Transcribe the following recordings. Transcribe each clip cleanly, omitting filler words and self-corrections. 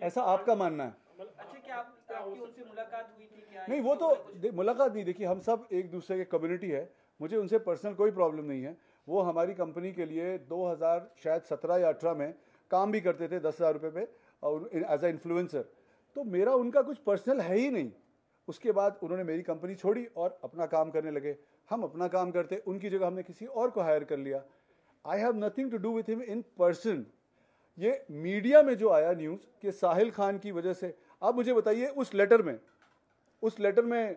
ऐसा आपका मानना है? अच्छा, क्या आपकी उनसे मुलाकात हुई थी क्या? नहीं, वो तो मुलाकात नहीं, देखिए हम सब एक दूसरे के कम्युनिटी है, मुझे उनसे पर्सनल कोई प्रॉब्लम नहीं है। वो हमारी कंपनी के लिए 2000 शायद 17 या 18 में काम भी करते थे 10,000 रुपये पे और एज अ इन्फ्लुएंसर, तो मेरा उनका कुछ पर्सनल है ही नहीं। उसके बाद उन्होंने मेरी कंपनी छोड़ी और अपना काम करने लगे, हम अपना काम करते, उनकी जगह हमने किसी और को हायर कर लिया। I have nothing to do with him in person. ये मीडिया में जो आया न्यूज़ कि साहिल खान की वजह से, आप मुझे बताइए उस लेटर में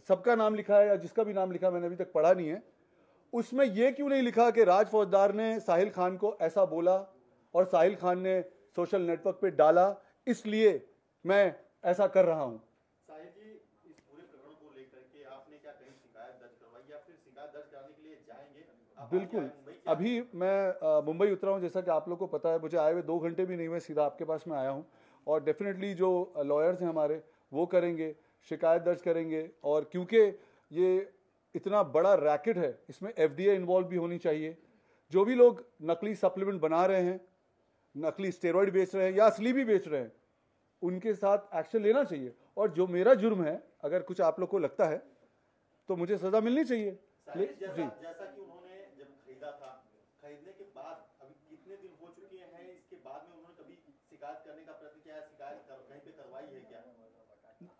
सबका नाम लिखा है या जिसका भी नाम लिखा मैंने अभी तक पढ़ा नहीं है, उसमें यह क्यों नहीं लिखा कि राज फौजदार ने साहिल खान को ऐसा बोला और साहिल खान ने सोशल नेटवर्क पे डाला, इसलिए मैं ऐसा कर रहा हूं। साहिल जी, इस पूरे प्रकरण को लेकर के आपने क्या कहीं शिकायत दर्ज करवाई या फिर शिकायत दर्ज कराने के लिए जाएंगे? बिल्कुल, अभी मैं मुंबई उतरा हूं, जैसा कि आप लोग को पता है, मुझे आए हुए 2 घंटे भी नहीं हुए, सीधा आपके पास में आया हूं। और डेफिनेटली जो लॉयर्स हैं हमारे, वो करेंगे, शिकायत दर्ज करेंगे। और क्योंकि ये इतना बड़ा रैकेट है, इसमें एफडीए इन्वॉल्व भी होनी चाहिए। जो भी लोग नकली सप्लीमेंट बना रहे हैं, नकली स्टेरॉइड बेच रहे हैं या असली भी बेच रहे हैं, उनके साथ एक्शन लेना चाहिए। और जो मेरा जुर्म है, अगर कुछ आप लोग को लगता है तो मुझे सजा मिलनी चाहिए। जैसा कि उन्होंने जब खरीदा था, खरीदने के बाद अभी कितने दिन हो चुके हैं, इसके बाद में उन्होंने कभी शिकायत करने का प्रयत्न किया है? शिकायत कहीं पे करवाई है क्या?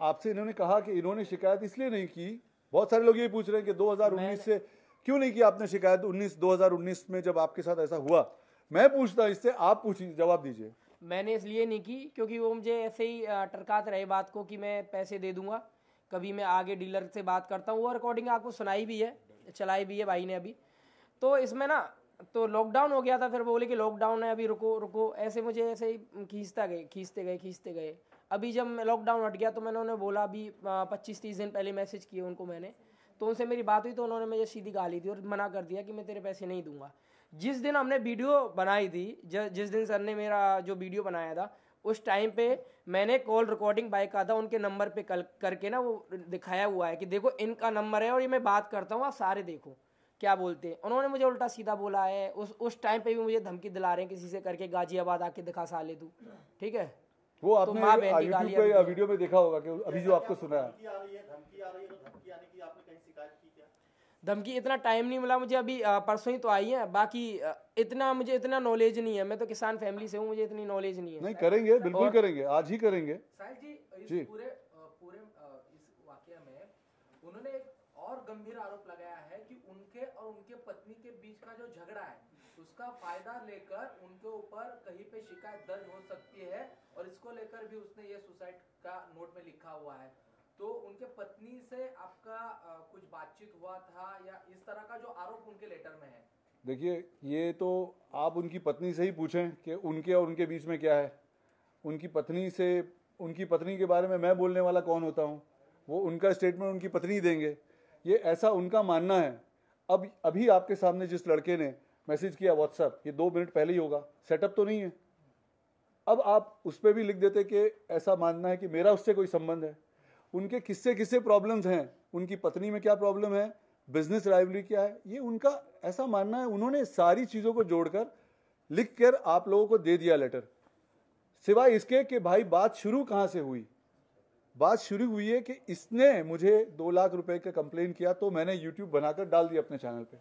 आपसे इन्होंने कहा कि इन्होंने शिकायत इसलिए नहीं की। बहुत सारे लोग ये पूछ रहे हैं कि 2019 से क्यों नहीं की आपने शिकायत? 2019 में जब आपके साथ ऐसा हुआ, मैं पूछता, इससे आप पूछिए, जवाब दीजिए। मैंने इसलिए नहीं की क्योंकि वो मुझे ऐसे ही टरकाते रहे बात को कि मैं पैसे दे दूंगा, कभी मैं आगे डीलर से बात करता हूँ। वो रिकॉर्डिंग आपको सुनाई भी है, चलाई भी है भाई ने अभी। तो इसमें ना, तो लॉकडाउन हो गया था, फिर बोले कि लॉकडाउन है अभी, रुको रुको, ऐसे मुझे ऐसे ही खींचते गए। अभी जब लॉकडाउन हट गया तो मैंने उन्हें बोला, अभी 25-30 दिन पहले मैसेज किए उनको मैंने, तो उनसे मेरी बात हुई तो उन्होंने मुझे सीधी गाली दी और मना कर दिया कि मैं तेरे पैसे नहीं दूंगा। जिस दिन हमने वीडियो बनाई थी, जिस दिन सर ने मेरा जो वीडियो बनाया था, उस टाइम पे मैंने कॉल रिकॉर्डिंग बाकायदा उनके नंबर पे करके ना वो दिखाया हुआ है कि देखो इनका नंबर है और ये मैं बात करता हूँ, आप सारे देखो क्या बोलते हैं। उन्होंने मुझे उल्टा सीधा बोला है। उस टाइम पे भी मुझे धमकी दिला रहे हैं किसी से करके, गाजियाबाद आके दिखा साले तू, ठीक है। वो आपने यूट्यूब पे या वीडियो में देखा होगा कि अभी जो आपको सुना है। धमकी आ रही है तो धमकी आने की आपने कहीं शिकायत की क्या? धमकी इतना टाइम नहीं मिला मुझे, अभी परसों ही तो आई है। बाकी मुझे इतना नॉलेज नहीं है, मैं तो किसान फैमिली से हूँ, मुझे इतनी नॉलेज नहीं है। नहीं, करेंगे, बिल्कुल करेंगे, आज ही करेंगे। साहिल जी, इस पूरे इस वाकया में उन्होंने एक और गंभीर आरोप लगाया है कि उनके और उनके पत्नी के बीच का जो झगड़ा है, उसका फायदा लेकर उनके ऊपर कहीं पे शिकायत दर्ज हो सकती है, और इसको लेकर भी उसने ये सुसाइड का नोट में लिखा हुआ है। तो उनके पत्नी से आपका कुछ बातचीत हुआ था या इस तरह का जो आरोप उनके लेटर में है? देखिए, ये तो आप उनकी पत्नी से ही पूछें कि उनके और उनके बीच में क्या है। उनकी पत्नी के बारे में मैं बोलने वाला कौन होता हूँ? वो उनका स्टेटमेंट उनकी पत्नी देंगे, ये ऐसा उनका मानना है। अब अभी आपके सामने जिस लड़के ने मैसेज किया व्हाट्सएप, ये 2 मिनट पहले ही होगा, सेटअप तो नहीं है। अब आप उस पर भी लिख देते कि ऐसा मानना है कि मेरा उससे कोई संबंध है। उनके किससे प्रॉब्लम्स हैं, उनकी पत्नी में क्या प्रॉब्लम है, बिजनेस राइवलरी क्या है, ये उनका ऐसा मानना है। उन्होंने सारी चीज़ों को जोड़कर लिख कर आप लोगों को दे दिया लेटर, सिवाय इसके कि भाई बात शुरू कहाँ से हुई। बात शुरू हुई है कि इसने मुझे 2 लाख रुपए का कंप्लेन किया, तो मैंने यूट्यूब बनाकर डाल दिया अपने चैनल पे।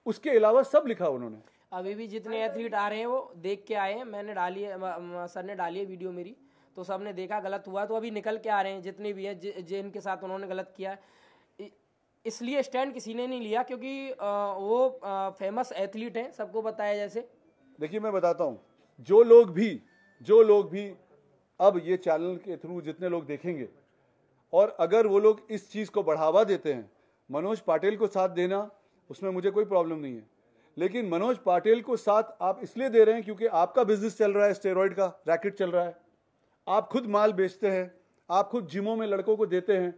उसके अलावा सब लिखा उन्होंने। अभी भी जितने एथलीट आ रहे हैं वो देख के आए हैं, मैंने डाली है, सर ने डाली है वीडियो मेरी, तो सब ने देखा गलत हुआ तो अभी निकल के आ रहे हैं जितने भी हैं जिनके साथ उन्होंने गलत किया। इसलिए स्टैंड किसी ने नहीं लिया क्योंकि वो फेमस एथलीट हैं, सबको बताया। जैसे देखिए, मैं बताता हूँ, जो लोग भी अब ये चैनल के थ्रू जितने लोग देखेंगे, और अगर वो लोग इस चीज़ को बढ़ावा देते हैं, मनोज पाटिल को साथ देना, उसमें मुझे कोई प्रॉब्लम नहीं है। लेकिन मनोज पाटिल को साथ आप इसलिए दे रहे हैं क्योंकि आपका बिजनेस चल रहा है, स्टेरॉइड का रैकेट चल रहा है, आप खुद माल बेचते हैं, आप खुद जिमों में लड़कों को देते हैं।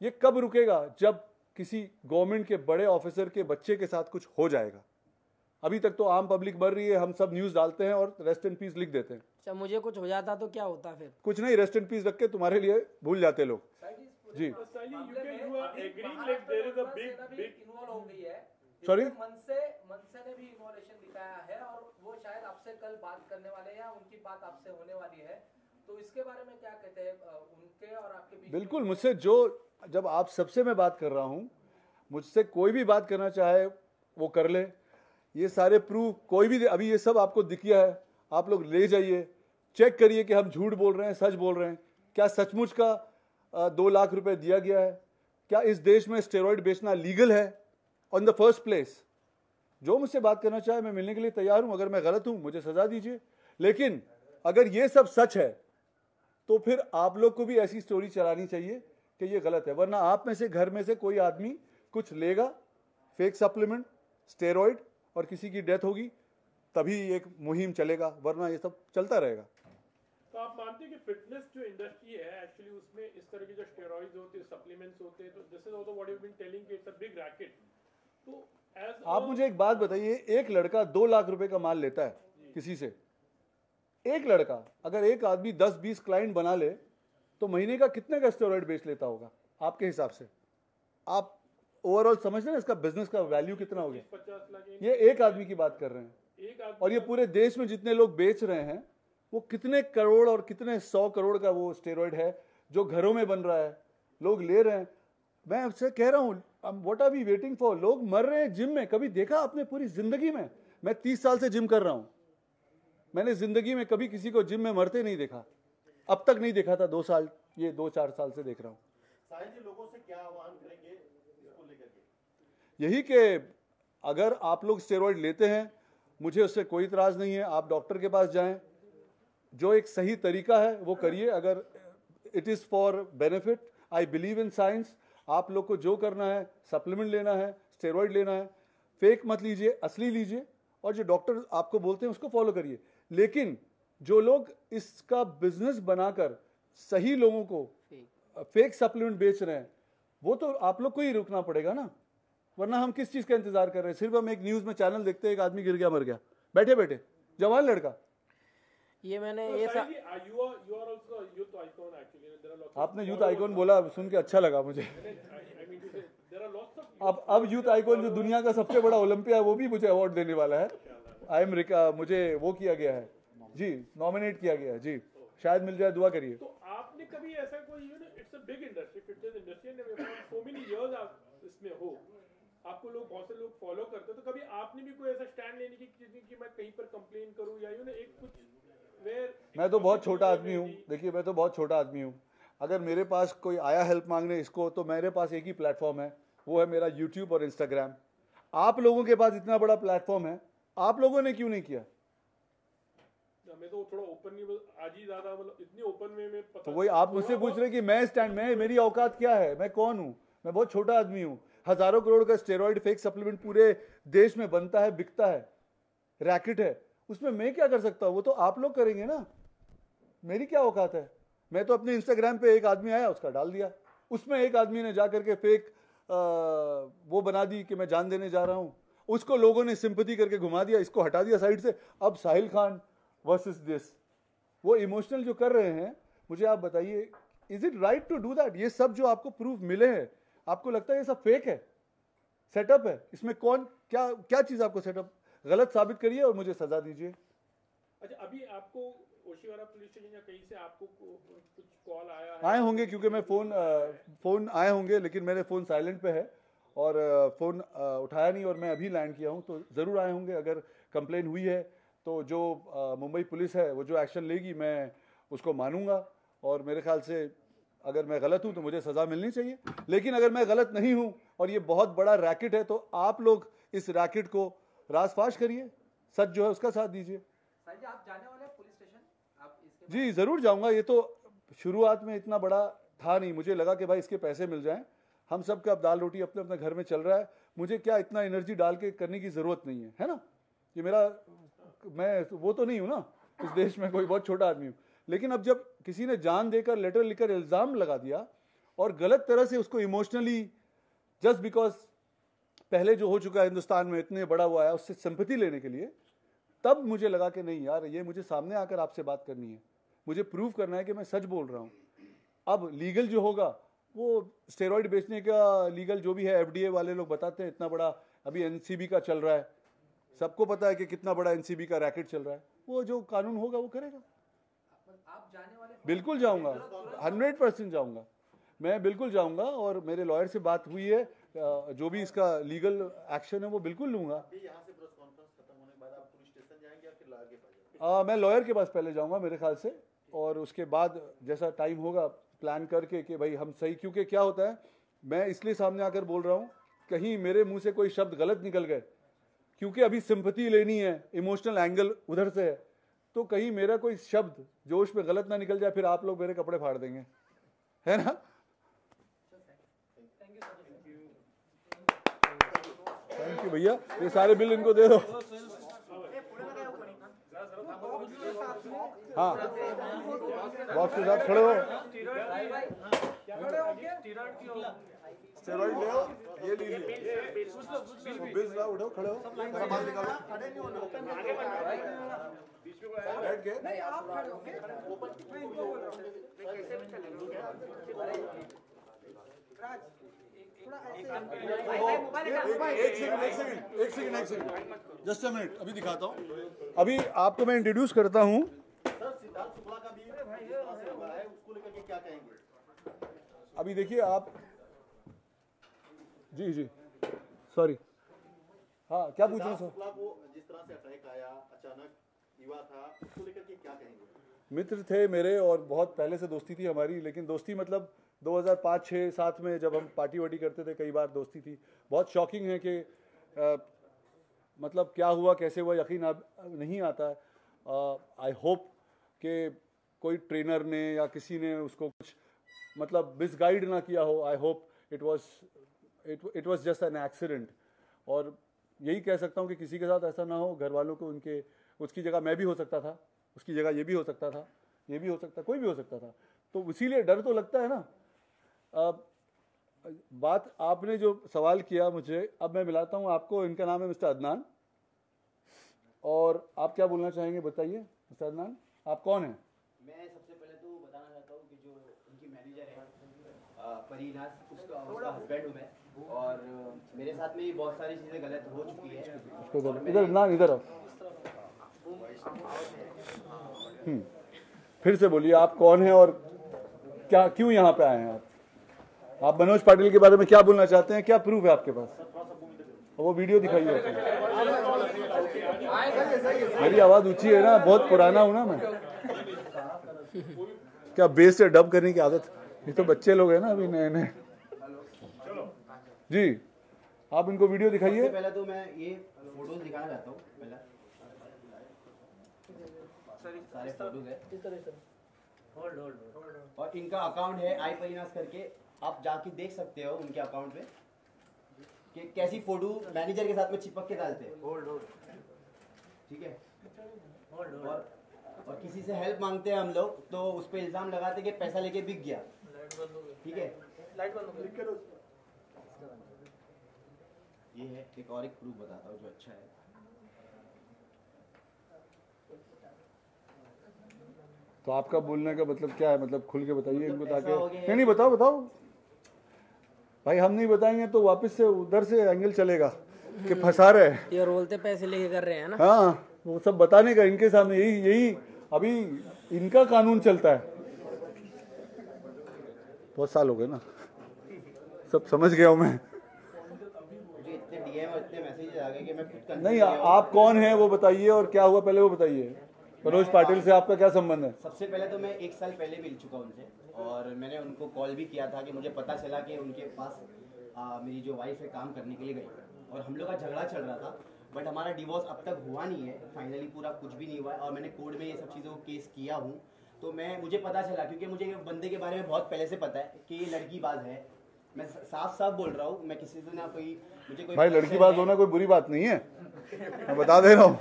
ये कब रुकेगा? जब किसी गवर्नमेंट के बड़े ऑफिसर के बच्चे के साथ कुछ हो जाएगा। अभी तक तो आम पब्लिक मर रही है, हम सब न्यूज़ डालते हैं और रेस्ट इन पीस लिख देते हैं। अच्छा, मुझे कुछ हो जाता तो क्या होता फिर? कुछ नहीं, रेस्ट इन पीस रख के तुम्हारे लिए भूल जाते लोग। जी सॉरी, मनसे ने भी इन्वॉल्वेशन दिखाया है और वो शायद आपसे कल बात करने वाले हैं या उनकी बात आपसे होने वाली है, तो इसके बारे में क्या कहते हैं उनके और आपके बीच? बिल्कुल, मुझसे जो जब आप सबसे मैं बात कर रहा हूँ, मुझसे कोई भी बात करना चाहे वो कर ले। ये सारे प्रूफ कोई भी अभी ये सब आपको दिख गया है, आप लोग ले जाइए, चेक करिए कि हम झूठ बोल रहे हैं सच बोल रहे हैं। क्या सचमुच का 2 लाख रुपए दिया गया है? क्या इस देश में स्टेरॉइड बेचना लीगल है ऑन द फर्स्ट प्लेस? जो मुझसे बात करना चाहे मैं मिलने के लिए तैयार हूं। अगर मैं गलत हूं मुझे सजा दीजिए, लेकिन अगर ये सब सच है तो फिर आप लोग को भी ऐसी स्टोरी चलानी चाहिए कि ये गलत है, वरना आप में से घर में से कोई आदमी कुछ लेगा फेक सप्लीमेंट स्टेरॉइड और किसी की डेथ होगी, तभी एक मुहिम चलेगा, वरना ये सब चलता रहेगा। तो आप मानते हैं कि फिटनेस जो इंडस्ट्री है एक्चुअली उसमें इस तरह के जो स्टेरॉइड्स होते हैं, सप्लीमेंट्स होते हैं, तो this is also what you have been telling कि इट्स अ बिग रैकेट। तो आप मुझे एक बात बताइए, एक लड़का 2 लाख रुपए का माल लेता है किसी से, एक लड़का अगर एक आदमी 10-20 क्लाइंट बना ले तो महीने का कितने का स्टेरॉइड बेच लेता होगा आपके हिसाब से? आप ओवरऑल समझ रहे हैं इसका बिजनेस का वैल्यू कितना हो गया? 50 लाख ये एक आदमी की बात कर रहे हैं, एक आदमी, और ये पूरे देश में जितने लोग बेच रहे हैं वो कितने करोड़ और कितने 100 करोड़ का वो स्टेरॉइड है जो घरों में बन रहा है, लोग ले रहे हैं। मैं आपसे कह रहा हूँ, what are we waiting for? लोग मर रहे हैं जिम में। कभी देखा आपने पूरी जिंदगी में? मैं 30 साल से जिम कर रहा हूँ, मैंने जिंदगी में कभी किसी को जिम में मरते नहीं देखा, अब तक नहीं देखा था। 2-4 साल से देख रहा हूँ। साहिल जी, लोगों से क्या आह्वान करेंगे इसको लेकर के? यही कि अगर आप लोग स्टेरॉइड लेते हैं, मुझे उससे कोई इतराज नहीं है, आप डॉक्टर के पास जाएं, जो एक सही तरीका है वो करिए। अगर it is for benefit, I believe in science. आप लोग को जो करना है, सप्लीमेंट लेना है, स्टेरॉइड लेना है, फेक मत लीजिए, असली लीजिए, और जो डॉक्टर आपको बोलते हैं उसको फॉलो करिए। लेकिन जो लोग इसका बिजनेस बनाकर सही लोगों को फेक सप्लीमेंट बेच रहे हैं, वो तो आप लोग को ही रुकना पड़ेगा ना, वरना हम किस चीज का इंतजार कर रहे हैं? सिर्फ हम एक न्यूज में चैनल देखते हैं, एक आदमी गिर गया मर गया, बैठे बैठे, जवान लड़का। ये मैंने तो ये साहिल जी, you are also a youth icon actually. There are lots of आपने यूथ आइकॉन बोला, सुन के अच्छा लगा मुझे। I mean to say there are lots of अब यूथ आइकॉन जो दुनिया का सबसे बड़ा ओलंपिया है वो भी मुझे अवार्ड देने वाला है। मुझे वो किया गया है जी, नॉमिनेट किया गया है जी, शायद मिल जाए, दुआ करिए। तो आपने कभी ऐसा कोई it's a big industry, fitness industry, and so many years आप इसमें हो, आपको लोग बहुत से लोग फॉलो करते हैं, तो कभी आपने भी कोई ऐसा स्टैंड लेने की कि मैं कहीं पर कंप्लेन करूं या एक कुछ वेयर? मैं तो बहुत छोटा आदमी हूँ, देखिए मैं तो बहुत छोटा आदमी हूँ। अगर मेरे पास कोई आया हेल्प मांगने इसको, तो मेरे पास एक ही प्लेटफॉर्म है, वो है मेरा यूट्यूब और इंस्टाग्राम। आप लोगों के पास इतना बड़ा प्लेटफॉर्म है, आप लोगों ने क्यों नहीं किया? मैं तो थोड़ा ओपन नहीं, आज ही ज्यादा मतलब इतनी ओपन में पता। तो वही आप मुझसे पूछ रहे कि मैं स्टैंड में, मेरी औकात क्या है, मैं कौन हूँ? मैं बहुत छोटा आदमी हूँ। हजारों करोड़ का स्टेरॉइड फेक सप्लीमेंट पूरे देश में बनता है, बिकता है, रैकेट है, उसमें मैं क्या कर सकता हूँ? वो तो आप लोग करेंगे ना, मेरी क्या औकात है? मैं तो अपने इंस्टाग्राम पे एक आदमी आया, उसका डाल दिया, उसमें एक आदमी ने जाकर के फेक वो बना दी कि मैं जान देने जा रहा हूँ, उसको लोगों ने सिंपैथी करके घुमा दिया, इसको हटा दिया साइड से। अब साहिल खान वर्सेस दिस, वो इमोशनल जो कर रहे हैं, मुझे आप बताइए, is it right to do that? ये सब जो आपको प्रूफ मिले हैं, आपको लगता है ये सब फेक है, सेटअप है? इसमें कौन क्या क्या चीज आपको सेटअप गलत साबित करिए और मुझे सजा दीजिए। अच्छा, अभी आपको ओशिवारा पुलिस स्टेशन या कहीं से आपको कुछ कॉल आया है? आए होंगे, क्योंकि मैं फोन आए होंगे, लेकिन मेरे फोन साइलेंट पे है और फोन उठाया नहीं, और मैं अभी लैंड किया हूँ, तो ज़रूर आए होंगे। अगर कंप्लेन हुई है तो जो मुंबई पुलिस है वो जो एक्शन लेगी मैं उसको मानूंगा, और मेरे ख्याल से अगर मैं गलत हूँ तो मुझे सज़ा मिलनी चाहिए। लेकिन अगर मैं गलत नहीं हूँ और ये बहुत बड़ा रैकेट है, तो आप लोग इस रैकेट को रासफाश करिए, सच जो है उसका साथ दीजिए। साहिल जी, आप जाने वाले हैं पुलिस स्टेशन? आप इसके जी ज़रूर जाऊंगा। ये तो शुरुआत में इतना बड़ा था नहीं, मुझे लगा कि भाई इसके पैसे मिल जाएं, हम सब का अब दाल रोटी अपने अपने घर में चल रहा है, मुझे क्या इतना एनर्जी डाल के करने की ज़रूरत नहीं है ना। ये मैं वो तो नहीं हूँ ना, इस देश में कोई बहुत छोटा आदमी हूँ। लेकिन अब जब किसी ने जान देकर, लेटर लिखकर इल्ज़ाम लगा दिया और गलत तरह से उसको इमोशनली, जस्ट बिकॉज पहले जो हो चुका है हिंदुस्तान में, इतने बड़ा हुआ है, उससे सिंपैथी लेने के लिए, तब मुझे लगा कि नहीं यार, ये मुझे सामने आकर आपसे बात करनी है, मुझे प्रूव करना है कि मैं सच बोल रहा हूँ। अब लीगल जो होगा वो स्टेरॉइड बेचने का लीगल जो भी है, FDA वाले लोग बताते हैं, इतना बड़ा अभी NCB का चल रहा है, सबको पता है कि कितना बड़ा एनसीबी का रैकेट चल रहा है। वो जो कानून होगा वो करेगा। आप जाने वाले बिल्कुल जाऊंगा, 100% जाऊंगा, मैं बिल्कुल जाऊंगा। और मेरे लॉयर से बात हुई है, जो भी इसका लीगल एक्शन है वो बिल्कुल लूंगा। अभी यहाँ से प्रेस कॉन्फ्रेंस खत्म होने के बाद आप पुलिस स्टेशन जाएंगे या फिर आगे पास? मैं लॉयर के पास पहले जाऊंगा मेरे ख्याल से, और उसके बाद जैसा टाइम होगा प्लान करके कि भाई हम सही, क्योंकि क्या होता है, मैं इसलिए सामने आकर बोल रहा हूँ, कहीं मेरे मुंह से कोई शब्द गलत निकल गए, क्योंकि अभी सिंपैथी लेनी है, इमोशनल एंगल उधर से है, तो कहीं मेरा कोई शब्द जोश में गलत ना निकल जाए, फिर आप लोग मेरे कपड़े फाड़ देंगे, है ना। थैंक यू भैया, ये सारे बिल इनको दे दो। हाँ, बॉक्स के साथ खड़े हो, स्टेरॉइड ले आओ, ये लीजिए, बिल्स लाओ, उठो, खड़े हो, मेरा माल निकालो, बैठ के। एक सेकंड, जस्ट अ मिनट, अभी दिखाता हूँ। अभी आपको मैं इंट्रोड्यूस करता हूँ। सर सिद्धार्थ शुक्ला का भी जिस तरह से हुआ है उसको लेकर के क्या कहेंगे? अभी देखिए आप, जी सॉरी, हाँ क्या पूछ रहे हैं सर? शुक्ला को जिस तरह से अटैक आया, अचानक युवा था, उसको लेकर के क्या कहेंगे? मित्र थे मेरे और बहुत पहले से दोस्ती थी हमारी, लेकिन दोस्ती मतलब 2005, 6, 7 में जब हम पार्टी वार्टी करते थे, कई बार दोस्ती थी। बहुत शॉकिंग है कि मतलब क्या हुआ, कैसे हुआ, यकीन अब नहीं आता है। आई होप कि कोई ट्रेनर ने या किसी ने उसको कुछ मतलब मिसगाइड ना किया हो। I hope it was just an accident. और यही कह सकता हूँ कि किसी के साथ ऐसा ना हो, घर वालों को उनके, उसकी जगह मैं भी हो सकता था, उसकी जगह ये भी हो सकता था, ये भी हो सकता, कोई भी हो सकता था, तो इसीलिए डर तो लगता है ना। बात आपने जो सवाल किया मुझे, अब मैं मिलाता हूँ आपको, इनका नाम है मिस्टर अदनान, और आप क्या बोलना चाहेंगे बताइए मिस्टर अदनान, आप कौन हैं? मैं सबसे पहले तो बताना चाहता हूँ कि जो उनकी मैनेजर है परीनाज, उसका हस्बैंड हूँ मैं, और मेरे साथ में बहुत सारी चीज़ें गलत हो चुकी है। उसको इधर ना, इधर आओ, फिर से बोलिए आप कौन हैं और क्या, क्यों यहाँ पे आए हैं आप मनोज पाटिल के बारे में क्या बोलना चाहते हैं, क्या प्रूफ है आपके पास? और वो वीडियो दिखाइए अपनी। मेरी आवाज ऊंची है ना, बहुत पुराना हूं ना मैं, क्या बेस से डब करने की आदत, ये तो बच्चे लोग हैं ना अभी नए नए। जी आप इनको वीडियो दिखाइए। पहले तो मैं ये फोटोज दिखाना चाहता हूँ, पहले सारे फोटोज है, और इनका अकाउंट है आई परीनाज करके, आप जाके देख सकते हो उनके अकाउंट पे कि कैसी फोटो मैनेजर के साथ में चिपक के डालते हैं। ठीक है, और किसी से हेल्प मांगते हैं हम लोग तो उस पर इल्जाम लगाते कि पैसा लेके बिक गया। ठीक है, ये है एक और एक प्रूफ बताता हूँ जो अच्छा है। तो आपका बोलने का मतलब क्या है, मतलब खुल के बताइए इनको, ताकि नहीं बताओ भाई, हम नहीं बताएंगे तो वापस से उधर से एंगल चलेगा कि फंसा रहे हैं, ये बोलते पैसे लेके कर रहे हैं ना। हाँ, वो सब बताने का इनके सामने, यही अभी इनका कानून चलता है। बहुत साल हो गए ना, सब समझ गया हूँ मैं। मुझे इतने डीएम और इतने मैसेजेस आ गए कि मैं खुद नहीं, आप कौन हैं वो बताइए, और क्या हुआ पहले वो बताइए। मनोज पाटिल से आपका क्या संबंध है? सबसे पहले तो मैं 1 साल पहले मिल चुका उनसे, और मैंने उनको कॉल भी किया था कि मुझे पता चला कि उनके पास मेरी जो वाइफ है काम करने के लिए गई, और हम लोग का झगड़ा चल रहा था, बट हमारा डिवोर्स अब तक हुआ नहीं है, फाइनली पूरा कुछ भी नहीं हुआ है, और मैंने कोर्ट में ये सब चीज़ों को केस किया हूँ। तो मुझे पता चला, क्योंकि मुझे बंदे के बारे में बहुत पहले से पता है कि ये लड़कीबाज है। मैं साफ बोल रहा हूँ, मैं किसी से ना मुझे कोई भाई लड़कीबाज होना कोई बुरी बात नहीं है, मैं बता दे रहा हूँ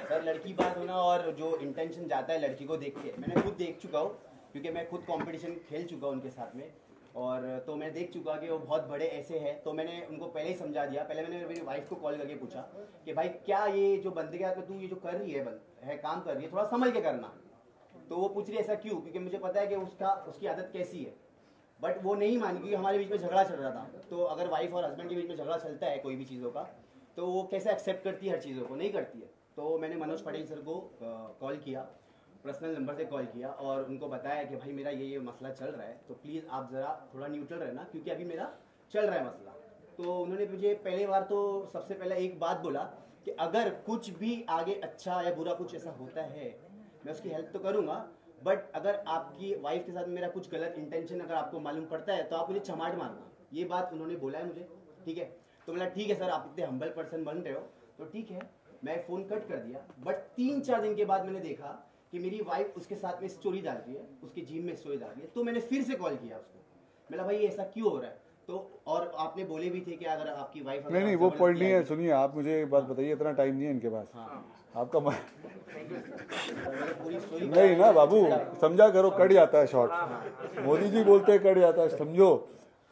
सर। लड़कीबाज होना और जो इंटेंशन जाता है लड़की को देख के, मैंने खुद देख चुका हूँ, क्योंकि मैं खुद कंपटीशन खेल चुका हूँ उनके साथ में, और तो मैं देख चुका कि वो बहुत बड़े ऐसे हैं। तो मैंने उनको पहले ही समझा दिया। पहले मैंने मेरी वाइफ को कॉल करके पूछा कि भाई क्या ये जो बंदे के हाथ में तू ये जो कर रही है काम कर रही है, थोड़ा संभल के करना। तो वो पूछ रही ऐसा क्यों, क्योंकि मुझे पता है कि उसकी आदत कैसी है, बट वो नहीं मानी, क्योंकि हमारे बीच में झगड़ा चल रहा था। तो अगर वाइफ और हस्बैंड के बीच में झगड़ा चलता है कोई भी चीज़ों का, तो वो कैसे एक्सेप्ट करती है हर चीज़ों को, नहीं करती है। तो मैंने मनोज पटेल सर को कॉल किया, पर्सनल नंबर से कॉल किया और उनको बताया कि भाई मेरा ये मसला चल रहा है, तो प्लीज़ आप ज़रा थोड़ा न्यूट्रल रहना, क्योंकि अभी मेरा चल रहा है मसला। तो उन्होंने मुझे पहले बार तो सबसे पहले एक बात बोला कि अगर कुछ भी आगे अच्छा या बुरा कुछ ऐसा होता है मैं उसकी हेल्प तो करूँगा, बट अगर आपकी वाइफ के साथ मेरा कुछ गलत इंटेंशन अगर आपको मालूम पड़ता है तो आप मुझे चमाट मारना। ये बात उन्होंने बोला है मुझे, ठीक है। तो बोला ठीक है सर, आप इतने हम्बल पर्सन बन रहे हो तो ठीक है, मैं फ़ोन कट कर दिया। बट 3-4 दिन के बाद मैंने देखा कि मेरी वाइफ उसके साथ में स्टोरी डाल रही है, उसके जिम में स्टोरी डाल रही है। तो मैंने फिर से कॉल किया उसको, मैंने भाई ऐसा क्यों हो रहा है? तो और आपने बोले भी थे कि अगर आपकी वाइफ नहीं वो पॉइंट नहीं है। सुनिए, आप मुझे एक बात बताइए, इतना टाइम नहीं है इनके पास। आपका नहीं ना बाबू, समझा करो, कट जाता है शॉर्ट। मोदी जी बोलते हैं कट जाता है, समझो।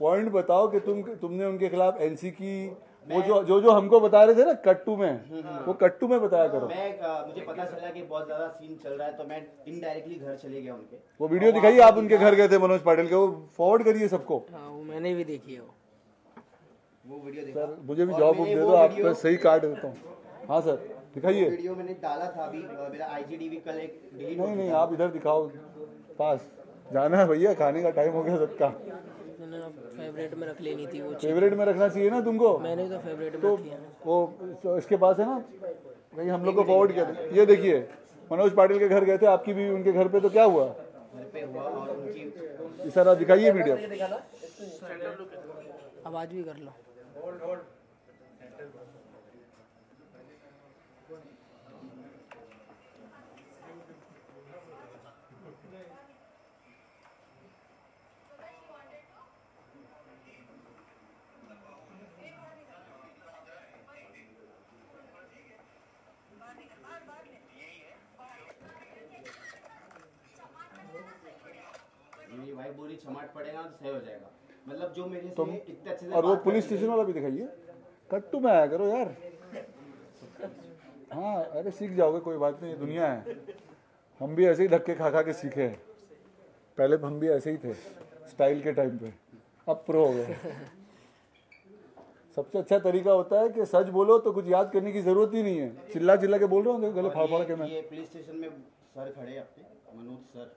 पॉइंट बताओ कि तुमने उनके खिलाफ एनसी की वो जो हमको बता रहे थे ना कट्टू में, वो कट्टू में बताया करो। मुझे पता चला कि बहुत ज्यादा सीन चल रहा है तो मैं इनडायरेक्टली घर चले गया उनके। वो वीडियो दिखाइए, आप उनके घर गए थे मनोज पाटिल के, वो फॉरवर्ड करिए सबको। हाँ, वो मैंने भी देखी है वो वीडियो देखा। सर मुझे भी जॉब दे दो, आपको सही काट देता हूँ। हाँ सर दिखाइए। वीडियो मैंने डाला था अभी, मेरा IGTV कल एक डिलीट। नहीं आप इधर दिखाओ, पास जाना है भैया, खाने का टाइम हो गया सबका। फेवरेट में रख लेनी थी वो। फेवरेट में रखना चाहिए ना तुमको। मैंने तो फेवरेट में तो रखी है। वो इसके पास है ना, वही हम लोग को फॉरवर्ड किया था। ये देखिए, मनोज पाटिल के घर गए थे, आपकी भी उनके घर पे, तो क्या हुआ? घर पे हुआ और उनकी सर दिखाइए वीडियो। आवाज भी कर लो। मेरी वाइफ बोली चमाट पड़ेगा तो सही हो जाएगा, मतलब जो मेरे से इतने अच्छे से और वो बात पुलिस करती स्टेशन वाला भी दिखाइए, कट्टू में आया करो यार। हाँ अरे सीख जाओगे, कोई बात नहीं, दुनिया है। हम भी ऐसे ही धक्के खा खा के सीखे हैं, पहले हम भी ऐसे ही थे स्टाइल के टाइम पे, अब प्रो हो गए। सबसे अच्छा तरीका होता है कि सच बोलो तो कुछ याद करने की जरूरत ही नहीं है। चिल्ला चिल्ला के बोल रहा हूँ गले फाड़ फाड़ के मैं। ये पुलिस स्टेशन में सर खड़े अपने, मनोज सर।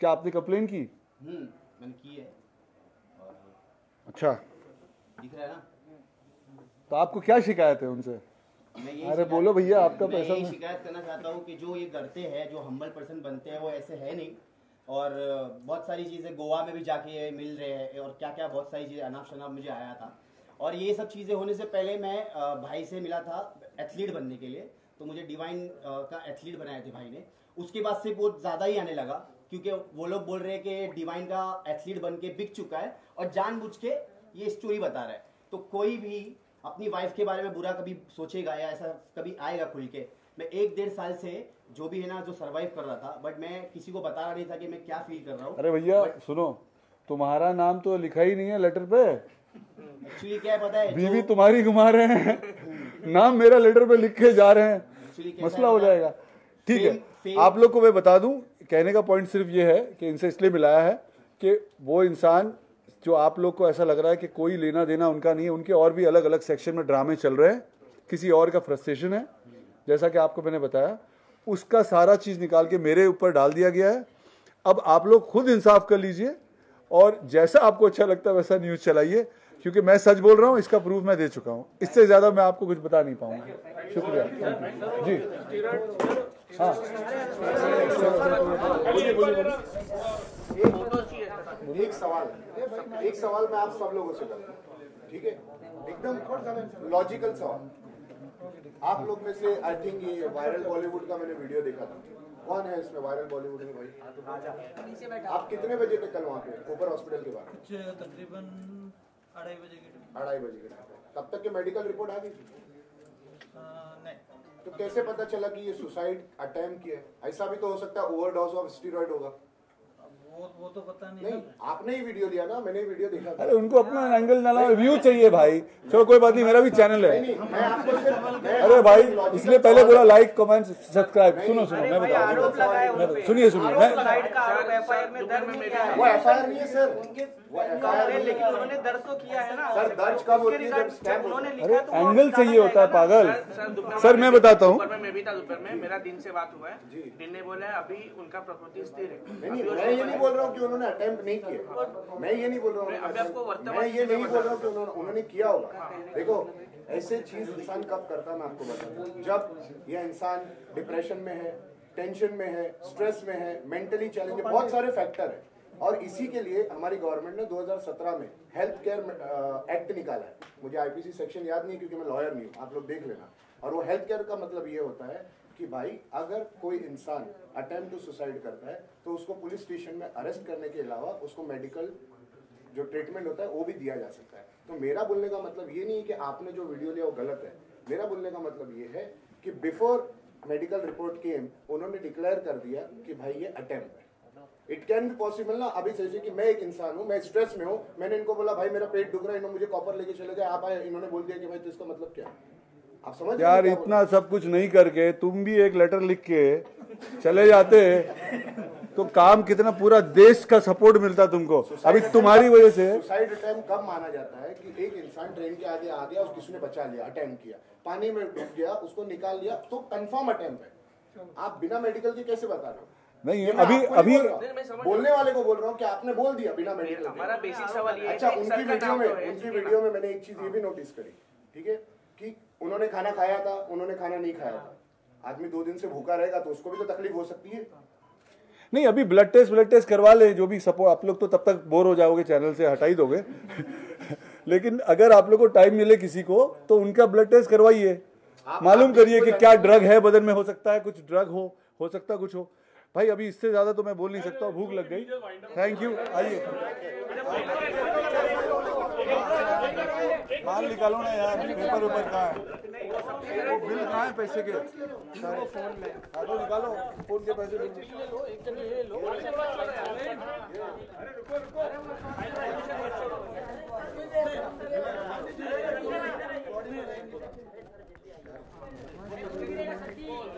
क्या आपने कंप्लेन की? मैंने की है। और अच्छा, दिख रहा है ना? तो आपको क्या शिकायत है उनसे? अरे बोलो भैया, आपका पैसा। मैं शिकायत करना चाहता हूँ कि जो ये करते हैं, जो हम्बल पर्सन बनते हैं, वो ऐसे है नहीं। और बहुत सारी चीज़ें गोवा में भी जाके मिल रहे हैं और क्या क्या बहुत सारी चीज़ें अनाप शनाप मुझे आया था। और ये सब चीज़ें होने से पहले मैं भाई से मिला था एथलीट बनने के लिए, तो मुझे डिवाइन का एथलीट बनाए थे भाई ने। उसके बाद से बहुत ज़्यादा ही आने लगा, क्योंकि वो लोग बोल रहे हैं कि डिवाइन का एथलीट बन के बिक चुका है और जानबूझ के ये स्टोरी बता रहा है। तो कोई भी अपनी वाइफ के बारे में बुरा कभी सोचेगा या ऐसा कभी आएगा खुल के? मैं 1-1.5 साल से जो भी है ना, जो सर्वाइव कर रहा था, बट मैं किसी को बता रहा नहीं था कि मैं क्या फील कर रहा हूँ। अरे भैया सुनो, तुम्हारा नाम तो लिखा ही नहीं है लेटर पे। एक्चुअली क्या है पता है, बीवी तुम्हारी घुमा रहे हैं, नाम मेरा लेटर पे लिख के जा रहे हैं, मसला हो जाएगा। ठीक है, आप लोग को मैं बता दूं, कहने का पॉइंट सिर्फ ये है कि इनसे इसलिए मिलाया है कि वो इंसान जो आप लोग को ऐसा लग रहा है कि कोई लेना देना उनका नहीं है, उनके और भी अलग अलग सेक्शन में ड्रामे चल रहे हैं, किसी और का फ्रस्ट्रेशन है, जैसा कि आपको मैंने बताया, उसका सारा चीज़ निकाल के मेरे ऊपर डाल दिया गया है। अब आप लोग खुद इंसाफ कर लीजिए और जैसा आपको अच्छा लगता है वैसा न्यूज़ चलाइए, क्योंकि मैं सच बोल रहा हूँ, इसका प्रूफ मैं दे चुका हूँ। इससे ज़्यादा मैं आपको कुछ बता नहीं पाऊंगा। शुक्रिया जी। हाँ एक सवाल मैं आप सब लोगों से करता हूँ, ठीक है? एकदम लॉजिकल सवाल। आप लोग में से आई थिंक ये वायरल बॉलीवुड का मैंने वीडियो देखा था, कौन है इसमें वायरल बॉलीवुड में भाई? आप कितने बजे थे कल वहाँ पे कोपर हॉस्पिटल के बाहर? तकरीबन 2:30 बजे के। 2:30 बजे के। तब तक के मेडिकल रिपोर्ट आ गई थी? नहीं। तो कैसे पता चला कि ये सुसाइड अटेम्प्ट किया है? ऐसा भी तो हो सकता है ओवरडोज ऑफ स्टेरॉइड होगा। वो तो पता नहीं नहीं, आपने ही वीडियो लिया ना, मैंने ही वीडियो देखा था। अरे उनको अपना एंगल डाला, व्यू चाहिए भाई। चलो कोई बात नहीं, मेरा भी चैनल है। नहीं, मैं आपको सिर्फ अरे भाई इसलिए पहले बोला लाइक कमेंट सब्सक्राइब। सुनो मैं बता रहा हूँ, सुनिए वो एफआईआर नहीं है सर, वो एफआईआर नहीं, लेकिन उन्होंने दर्ज तो किया है ना सर। दर्ज कब होती है? जब स्कैम होता है। अरे एंगल चाहिए होता है पागल। सर मैं बताता हूँ, मैं भी था दोपहर में, मेरा दिन से बात हुआ है, दिन ने बोला है अभी उनका प्रकृति स्थिर है। नहीं, मैं ये नहीं बोल रहा हूँ कि उन्होंने अटेम्प्ट नहीं किया, मैं ये नहीं बोल रहा हूँ, मैं ये नहीं बोल रहा हूँ कि उन्होंने किया होगा। देखो ऐसे चीज इंसान कब करता है मैं आपको बताता हूँ, जब ये इंसान डिप्रेशन में है, टेंशन में है, स्ट्रेस में है, मेंटली चैलेंज है, बहुत सारे फैक्टर है। और इसी के लिए हमारी गवर्नमेंट ने 2017 में हेल्थ केयर एक्ट निकाला है। मुझे आईपीसी सेक्शन याद नहीं क्योंकि मैं लॉयर नहीं हूँ, आप लोग देख लेना। और वो हेल्थ केयर का मतलब ये होता है कि भाई अगर कोई इंसान अटेम्प्ट टू सुसाइड करता है तो उसको पुलिस स्टेशन में अरेस्ट करने के अलावा उसको मेडिकल जो ट्रीटमेंट होता है वो भी दिया जा सकता है। तो मेरा बोलने का मतलब ये नहीं है कि आपने जो वीडियो लिया वो गलत है। मेरा बोलने का मतलब ये है कि बिफोर मेडिकल रिपोर्ट केम उन्होंने डिक्लेयर कर दिया कि भाई ये अटेम्प्ट है। इट कैन बी पॉसिबल ना, अभी जैसे कि मैं एक इंसान हूँ, मैं स्ट्रेस में हूँ, मैंने इनको बोला भाई मेरा पेट दुख रहा है, इन्होंने मुझे कॉपर लेके चले गए, आप आए, इन्होंने बोल दिया कि भाई तो इसका मतलब क्या है? आप समझ यार इतना सब कुछ नहीं करके तुम भी एक लेटर लिख के चले जाते तो काम कितना पूरा देश का सपोर्ट मिलता तुमको। अभी तुम्हारी वजह से सुसाइड अटेम्प्ट कब माना जाता है कि एक इंसान ट्रेन के आगे आ गया, किसी ने बचा लिया, अटेम्प्ट किया, पानी में डूब गया, उसको निकाल लिया, तो कंफर्म अटेम्प्ट है। आप बिना मेडिकल के कैसे बता रहे हो? नहीं अभी बोलने वाले को बोल रहा हूँ कि आपने बोल दिया बिना मेडिकल। हमारा बेसिक सवाल ये है। अच्छा, उनकी वीडियो में मैंने एक चीज ये भी नोटिस करी, ठीक है, कि उन्होंने खाना खाया था, उन्होंने खाना नहीं खाया था। आदमी 2 दिन से भूखा रहेगा तो उसको भी तो तकलीफ हो सकती है। नहीं अभी ब्लड टेस्ट करवा ले, जो भी सपोर्ट। आप लोग तो तब तक बोर हो जाओगे, चैनल से हटा ही दोगे लेकिन अगर आप लोग को टाइम मिले किसी को तो उनका ब्लड टेस्ट करवाइए, मालूम करिए कि क्या ड्रग है बदन में। हो सकता है कुछ ड्रग हो सकता है कुछ हो। भाई अभी इससे ज्यादा तो मैं बोल नहीं सकता, भूख लग गई। Thank you. आइए माल निकालो ना यार, पेपर ऊपर कहाँ है, वो बिल कहाँ है पैसे के सारे? फोन में तो निकालो, फोन के पैसे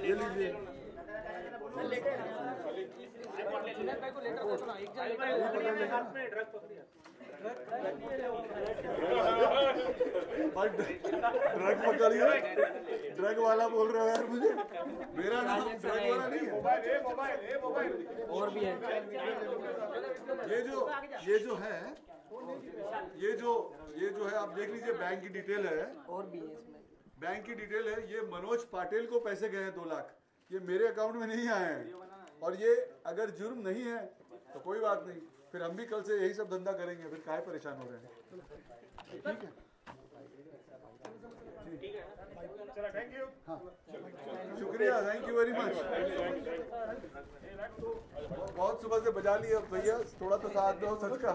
ये लीजिए। ड्रग पकड़िए, ड्रग वाला बोल रहे हो यार मुझे, मेरा नाम ड्रग वाला नहीं है। और भी है ये जो है आप देख लीजिए, बैंक की डिटेल है, और भी है इसमें, बैंक की डिटेल है। ये मनोज पाटिल को पैसे गए हैं 2 लाख, ये मेरे अकाउंट में नहीं आए हैं। और ये अगर जुर्म नहीं है तो कोई बात नहीं, फिर हम भी कल से यही सब धंधा करेंगे, फिर काहे परेशान हो रहे हैं। ठीक है, चलो थैंक यू। हाँ शुक्रिया, थैंक यू वेरी मच। बहुत सुबह से बजा लिया भैया, थोड़ा तो साथ दो सच का।